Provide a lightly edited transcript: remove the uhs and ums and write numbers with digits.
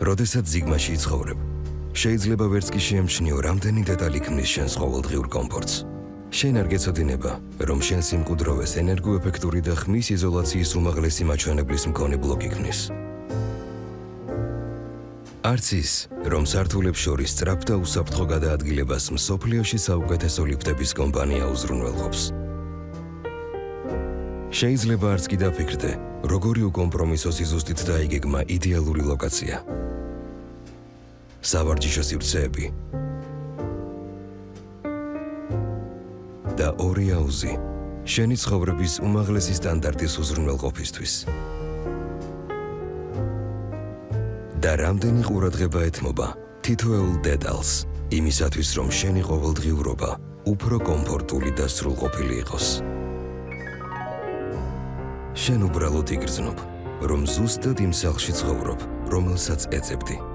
როდესაც ზიგმაში იცხოვრებ, შეიძლება ვერც კი შეემჩნიო, რამდენი დეტალი ქმნის შენს ყოველდღიურ კომფორტს. შენ არ გეცოდინება, რომ შენ სიმკვდროვეს ენერგოეფექტური და ხმის იზოლაციის უმაღლესი მაჩვენებლის მქონე ბლოკი ქმნის. არც ის, რომ სართულებს შორის სწრაფ და უსაფრთხო გადაადგილებას მსოფლიოში საუკეთესო ლიფტების კომპანია უზრუნველყოფს. შეიძლება არც კი დაფიქრდე, როგორი უკომპრომისო სიზუსტით დაიგეგმა იდეალური ლოკაცია. სავარჯიშო სივრცეები და ორი აუზი შენი ცხოვრების უმაღლესი სტანდარტის უზრუნველყოფისთვის. და რამდენი ყურადღება ეთმობა თითოეულ დეტალს იმისათვის, რომ შენი ყოველდღიურობა უფრო კომფორტული და სრულყოფილი იყოს. შენ უბრალოდ იგრძნობ, რომ ზუსტად იმ სახლში ცხოვრობ, რომელსაც ეძებდი.